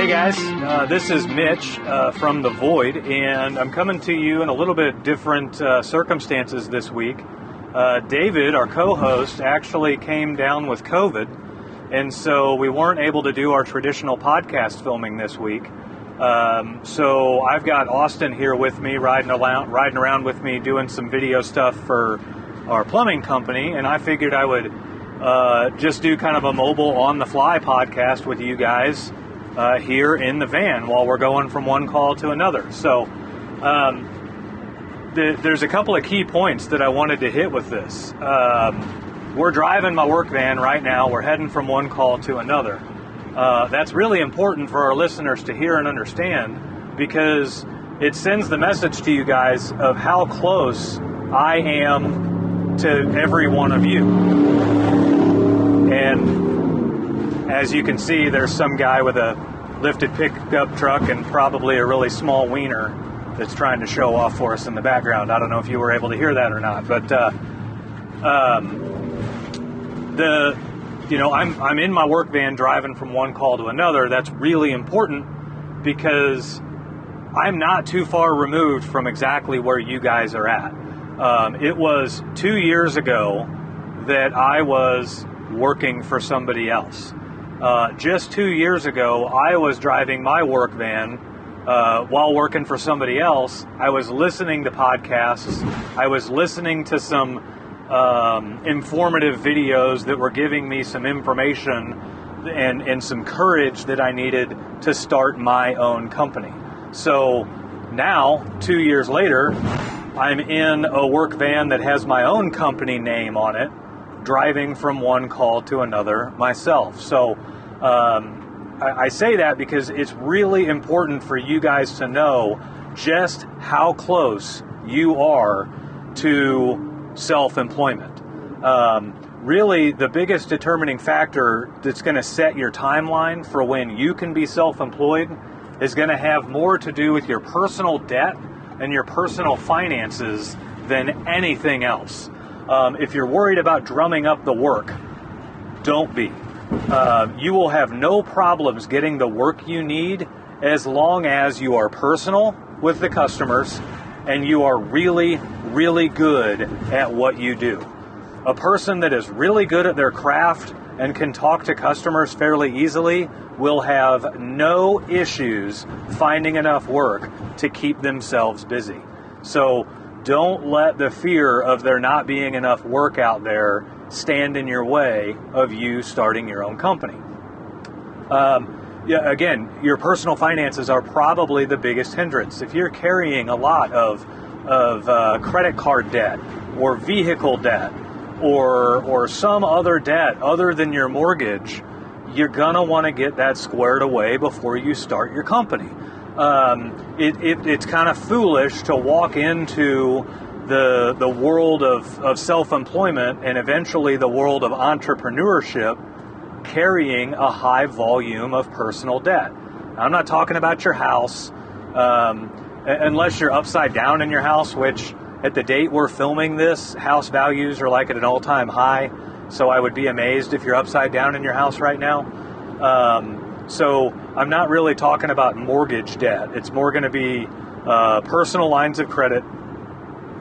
Hey guys, this is Mitch from The Void, and I'm coming to you in a little bit different circumstances this week. David, our co-host, actually came down with COVID, and so we weren't able to do our traditional podcast filming this week. So I've got Austin here with me, riding around with me, doing some video stuff for our plumbing company, and I figured I would just do kind of a mobile on-the-fly podcast with you guys here in the van while we're going from one call to another. So there's a couple of key points that I wanted to hit with this. We're driving my work van right now. We're heading from one call to another. That's really important for our listeners to hear and understand, because it sends the message to you guys of how close I am to every one of you. And as you can see, there's some guy with a lifted pickup truck and probably a really small wiener that's trying to show off for us in the background. I don't know if you were able to hear that or not, but I'm in my work van driving from one call to another. That's really important because I'm not too far removed from exactly where you guys are at. It was 2 years ago that I was working for somebody else. Just 2 years ago, I was driving my work van while working for somebody else. I was listening to podcasts. I was listening to some informative videos that were giving me some information and some courage that I needed to start my own company. So now, 2 years later, I'm in a work van that has my own company name on it, driving from one call to another myself. So I say that because it's really important for you guys to know just how close you are to self-employment. Really, the biggest determining factor that's going to set your timeline for when you can be self-employed is going to have more to do with your personal debt and your personal finances than anything else. If you're worried about drumming up the work, don't be. You will have no problems getting the work you need as long as you are personal with the customers and you are really, really good at what you do. A person that is really good at their craft and can talk to customers fairly easily will have no issues finding enough work to keep themselves busy. So don't let the fear of there not being enough work out there stand in your way of you starting your own company. Again, your personal finances are probably the biggest hindrance. If you're carrying a lot of credit card debt or vehicle debt or some other debt other than your mortgage, you're gonna want to get that squared away before you start your company. It's kind of foolish to walk into the world of self-employment and eventually the world of entrepreneurship carrying a high volume of personal debt. I'm not talking about your house, unless you're upside down in your house, which at the date we're filming this, house values are like at an all-time high. So I would be amazed if you're upside down in your house right now. So I'm not really talking about mortgage debt. It's more going to be personal lines of credit,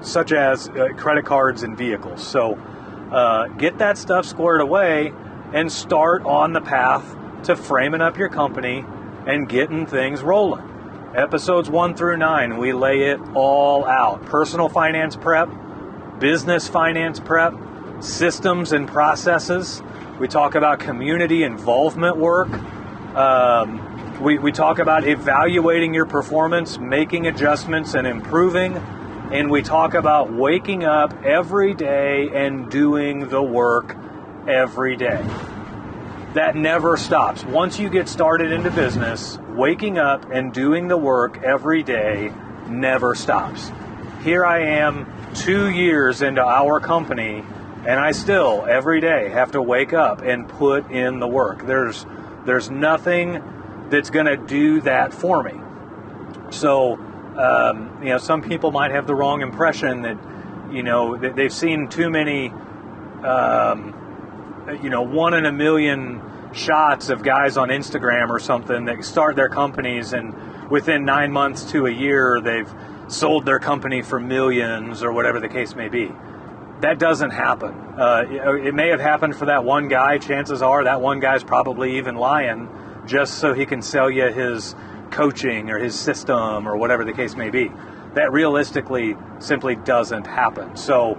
such as credit cards and vehicles. So get that stuff squared away and start on the path to framing up your company and getting things rolling. Episodes 1 through 9, we lay it all out. Personal finance prep, business finance prep, systems and processes. We talk about community involvement work. We talk about evaluating your performance, making adjustments and improving. And we talk about waking up every day and doing the work every day. That never stops. Once you get started into business, waking up and doing the work every day never stops. Here I am 2 years into our company, and I still, every day, have to wake up and put in the work. There's nothing that's going to do that for me. So, some people might have the wrong impression that, that they've seen too many, 1 in a million shots of guys on Instagram or something that start their companies, and within 9 months to a year, they've sold their company for millions or whatever the case may be. That doesn't happen. It may have happened for that one guy. Chances are that one guy's probably even lying just so he can sell you his coaching or his system or whatever the case may be. That realistically simply doesn't happen. So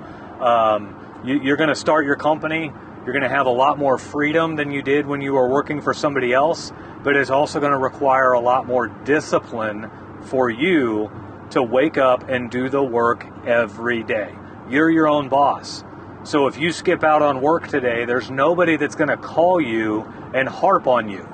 you're going to start your company. You're going to have a lot more freedom than you did when you were working for somebody else, but it's also going to require a lot more discipline for you to wake up and do the work every day. You're your own boss. So if you skip out on work today, there's nobody that's going to call you and harp on you.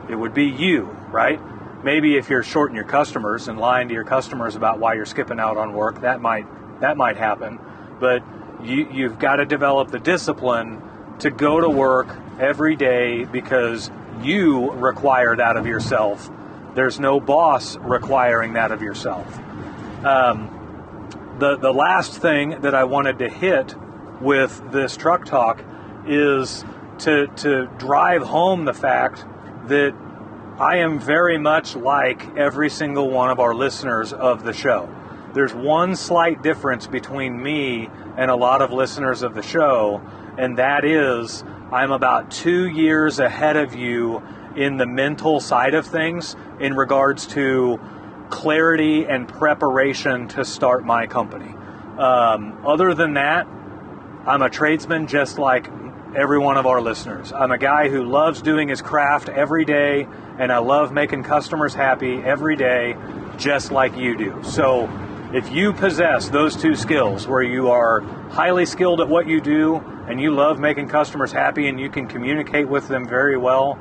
It would be you, right? Maybe if you're shorting your customers and lying to your customers about why you're skipping out on work, that might happen. But you've got to develop the discipline to go to work every day because you require that of yourself. There's no boss requiring that of yourself. The last thing that I wanted to hit with this truck talk is to drive home the fact that I am very much like every single one of our listeners of the show. There's one slight difference between me and a lot of listeners of the show, and that is I'm about 2 years ahead of you in the mental side of things in regards to clarity and preparation to start my company. Other than that, I'm a tradesman just like every one of our listeners. I'm a guy who loves doing his craft every day, and I love making customers happy every day, just like you do. So if you possess those two skills, where you are highly skilled at what you do, and you love making customers happy, and you can communicate with them very well,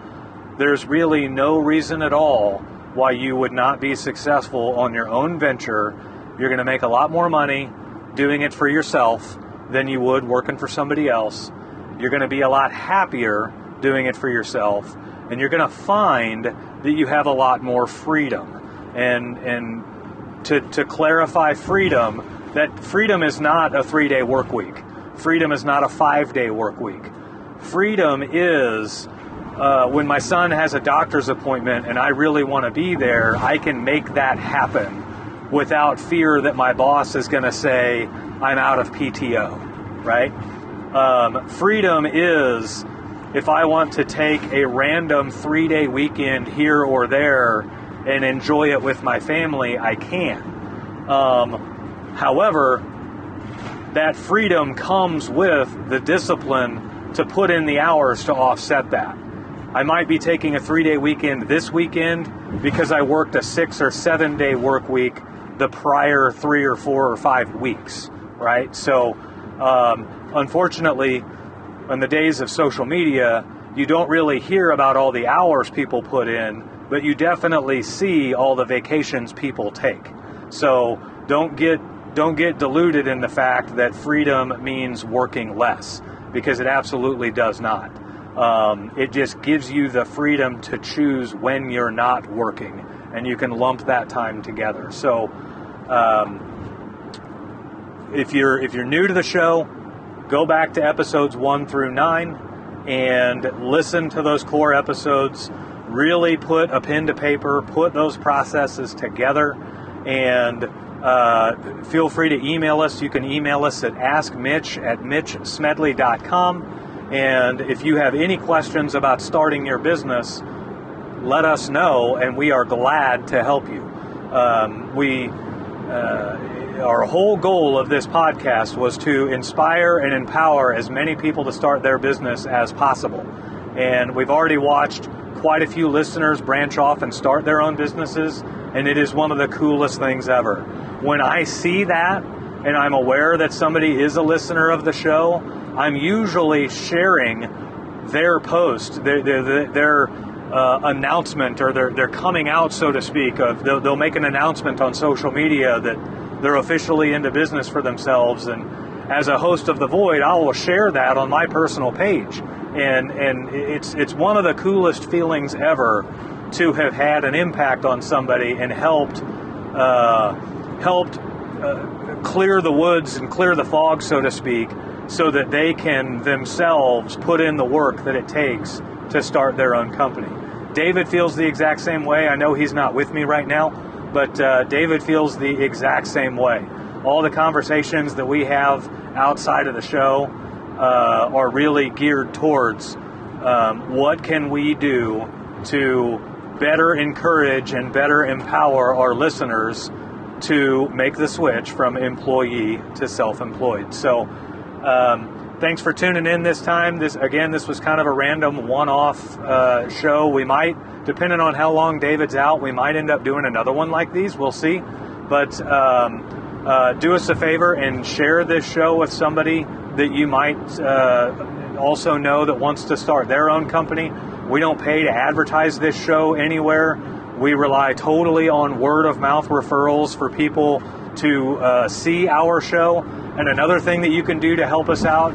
there's really no reason at all why you would not be successful on your own venture. You're going to make a lot more money doing it for yourself than you would working for somebody else. You're going to be a lot happier doing it for yourself, and you're going to find that you have a lot more freedom. And to clarify freedom, that freedom is not a 3-day work week. Freedom is not a 5-day work week. Freedom is when my son has a doctor's appointment and I really want to be there, I can make that happen without fear that my boss is going to say I'm out of PTO, right? Freedom is if I want to take a random 3-day weekend here or there and enjoy it with my family, I can. However, that freedom comes with the discipline to put in the hours to offset that. I might be taking a 3-day weekend this weekend because I worked a 6 or 7 day work week the prior 3 or 4 or 5 weeks, right? So, unfortunately, in the days of social media, you don't really hear about all the hours people put in, but you definitely see all the vacations people take. So don't get deluded in the fact that freedom means working less, because it absolutely does not. It just gives you the freedom to choose when you're not working, and you can lump that time together. So if you're new to the show, go back to episodes 1 through 9 and listen to those core episodes. Really put a pen to paper, put those processes together, and feel free to email us. You can email us at askmitch@mitchsmedley.com. And if you have any questions about starting your business, let us know, and we are glad to help you. Our whole goal of this podcast was to inspire and empower as many people to start their business as possible. And we've already watched quite a few listeners branch off and start their own businesses, and it is one of the coolest things ever. When I see that, and I'm aware that somebody is a listener of the show, I'm usually sharing their post, their announcement, or their coming out, so to speak. They'll make an announcement on social media that they're officially into business for themselves, and as a host of The Void, I will share that on my personal page. And it's one of the coolest feelings ever to have had an impact on somebody and helped clear the woods and clear the fog, so to speak, so that they can themselves put in the work that it takes to start their own company. David feels the exact same way. I know he's not with me right now, but David feels the exact same way. All the conversations that we have outside of the show are really geared towards what can we do to better encourage and better empower our listeners to make the switch from employee to self-employed. So thanks for tuning in this time. This was kind of a random one-off show. We might, depending on how long David's out, we might end up doing another one like these. We'll see. But do us a favor and share this show with somebody that you might also know that wants to start their own company. We don't pay to advertise this show anywhere. We rely totally on word of mouth referrals for people to see our show. And another thing that you can do to help us out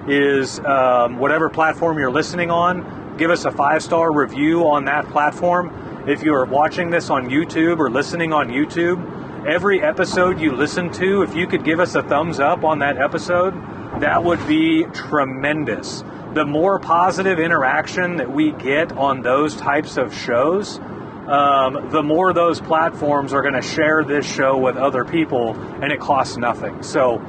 is whatever platform you're listening on, give us a 5-star review on that platform. If you are watching this on YouTube or listening on YouTube, every episode you listen to, if you could give us a thumbs up on that episode, that would be tremendous. The more positive interaction that we get on those types of shows, the more those platforms are going to share this show with other people, and it costs nothing. So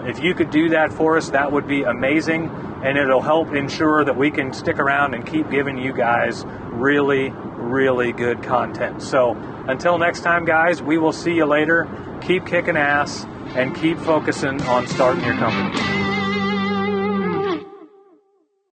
if you could do that for us, that would be amazing, and it'll help ensure that we can stick around and keep giving you guys really, really good content. So until next time, guys, we will see you later. Keep kicking ass and keep focusing on starting your company.